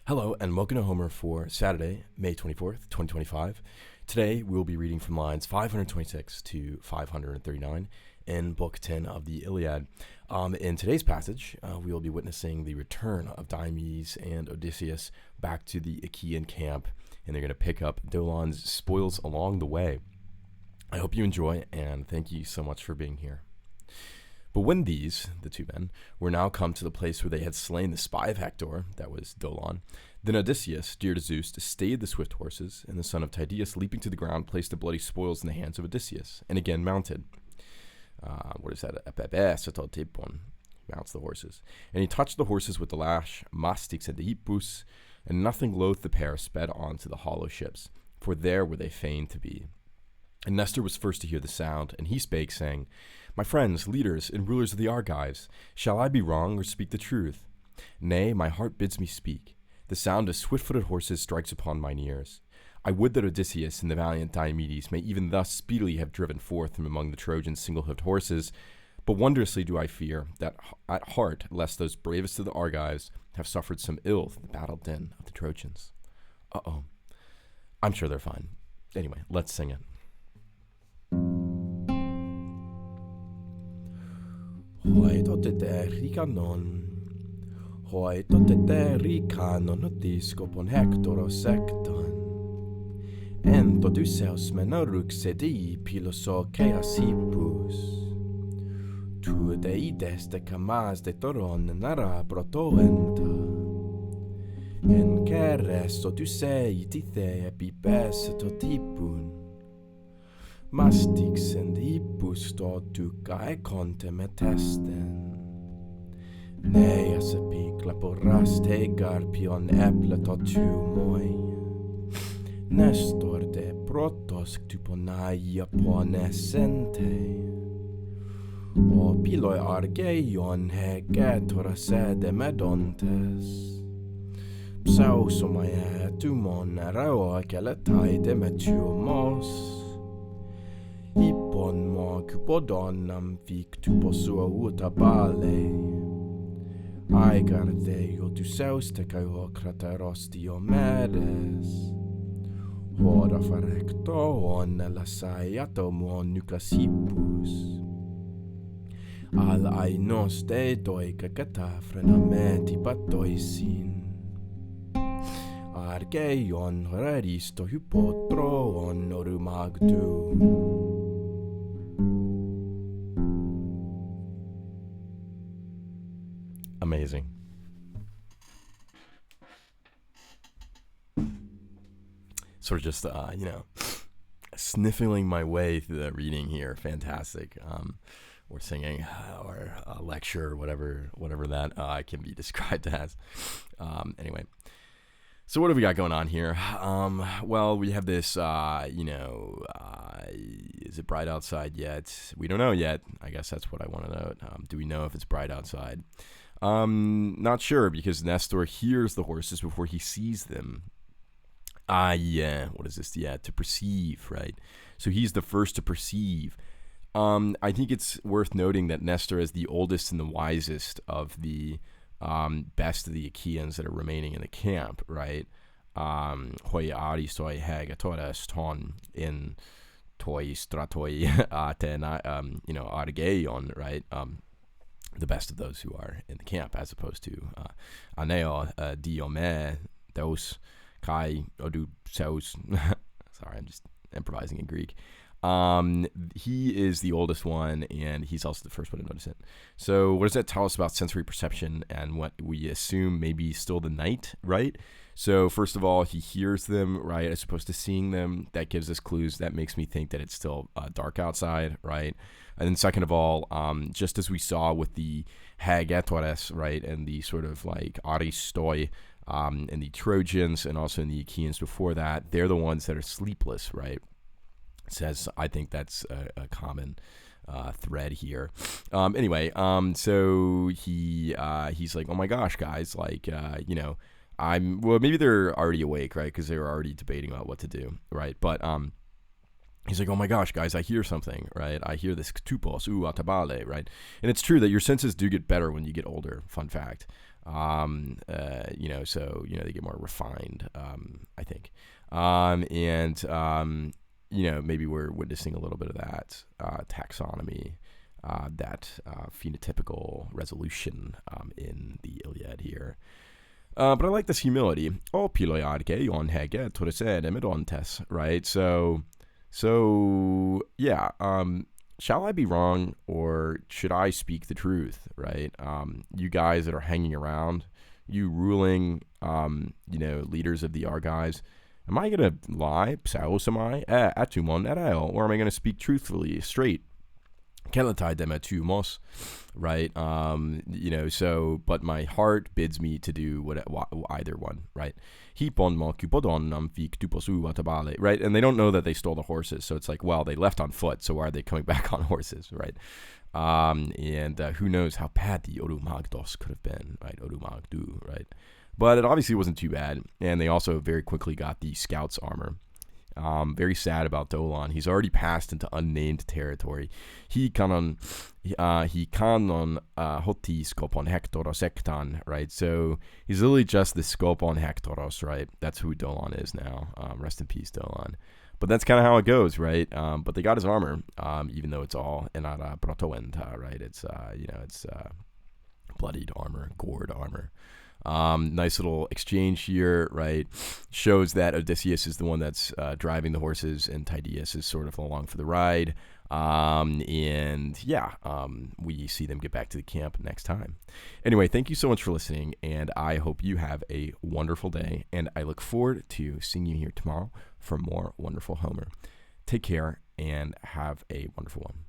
Hello and welcome to Homer for Saturday, May 24th, 2025. Today we will be reading from lines 526 to 539 in Book 10 of the Iliad. In today's passage, we will be witnessing the return of Diomedes and Odysseus back to the Achaean camp, and they're going to pick up Dolon's spoils along the way. I hope you enjoy, and thank you so much for being here. But when these, the two men, were now come to the place where they had slain the spy of Hector, that was Dolon, then Odysseus, dear to Zeus, stayed the swift horses, and the son of Tydeus, leaping to the ground, placed the bloody spoils in the hands of Odysseus, and again mounted. What is that? Mounts the horses. And he touched the horses with the lash, mastix and the hippus, and nothing loath the pair sped on to the hollow ships, for there were they fain to be. And Nestor was first to hear the sound, and he spake, saying, My friends, leaders, and rulers of the Argives, shall I be wrong or speak the truth? Nay, my heart bids me speak. The sound of swift-footed horses strikes upon mine ears. I would that Odysseus and the valiant Diomedes may even thus speedily have driven forth from among the Trojans single-hoofed horses, but wondrously do I fear that at heart, lest those bravest of the Argives have suffered some ill from the battle din of the Trojans. I'm sure they're fine. Anyway, let's sing it. Hoi toteteri kanon, hoi toteteri kanon otiskopon Hectoros ekton, en Odysseus menorruxedi pilosokeas hippus, tu deides de kamas de toron nara protoenta, en keres Odyssei tithe epipes totipun, Mastix and hippus totuca e conte me testen. Neas epicla porras tegar pion eple totu moi. Nestor de protos tuponaia ponesente. O piloi argeion hegetora sede medontes. Psausomae tumon erao keletai de metuomos. Hippon mo kupodon amphik tuposua utabale. Aigarde Odysseus te caio crateros Diomedes. Hora farecto on elasaiato mon nucas hippus. Al ainos de doi cacata frenamenti patoisin. Argeion reristo hypotro on orumagdu. Amazing. Sort of just, sniffling my way through the reading here. Fantastic. Or singing, or a lecture, or whatever that can be described as. Anyway. So what have we got going on here? Well, we have this, is it bright outside yet? We don't know yet. I guess that's what I want to know. Do we know if it's bright outside? Not sure, because Nestor hears the horses before he sees them. What is this? Yeah, to perceive, right? So he's the first to perceive. I think it's worth noting that Nestor is the oldest and the wisest of the best of the Achaeans that are remaining in the camp, right? Hoi aristoi hegatores ton in toi stratoi atena, argeion, right? The best of those who are in the camp, as opposed to aneo Diomedes kai Odysseus. Sorry, I'm just improvising in Greek. He is the oldest one, and he's also the first one to notice it. So what does that tell us about sensory perception and what we assume may be still the night, right? So first of all, he hears them, right, as opposed to seeing them. That gives us clues. That makes me think that it's still dark outside, right? And then second of all, just as we saw with the Hagetores, right, and the sort of like Aristoi, and the Trojans, and also in the Achaeans before that, they're the ones that are sleepless, right? Says, I think that's a common thread here. So he's like, oh my gosh, guys, like, maybe they're already awake, right? Because they were already debating about what to do, right? But he's like, oh my gosh, guys, I hear something, right? I hear this ktupos, atabale, right? And it's true that your senses do get better when you get older, fun fact. So they get more refined, I think, maybe we're witnessing a little bit of that taxonomy, that phenotypical resolution in the Iliad here. But I like this humility. O piloiarche on hege toricere medontes, right? So yeah. Shall I be wrong, or should I speak the truth, right? You guys that are hanging around, you ruling, leaders of the Argives, am I going to lie, psaos am I, atumon ereo, or am I going to speak truthfully, straight? Kelatai demetumos, right? But my heart bids me to do either one, right? Hipon mo kupodon amphik tuposu watabale, right? And they don't know that they stole the horses, so it's like, well, they left on foot, so why are they coming back on horses, right? Who knows how bad the Orumagdos could have been, right? Orumagdu, right? But it obviously wasn't too bad, and they also very quickly got the scouts' armor. Very sad about Dolon. He's already passed into unnamed territory. He kanon hoti skopon hektoros ektan, right? So he's literally just the skopon hektoros, right? That's who Dolon is now. Rest in peace, Dolon. But that's kind of how it goes, right? But they got his armor, even though it's all enara protoenta, right? It's bloodied armor, gored armor. Nice little exchange here, right? Shows that Odysseus is the one that's driving the horses, and Tydeus is sort of along for the ride. We see them get back to the camp next time. Anyway, thank you so much for listening, and I hope you have a wonderful day, and I look forward to seeing you here tomorrow for more wonderful Homer. Take care, and have a wonderful one.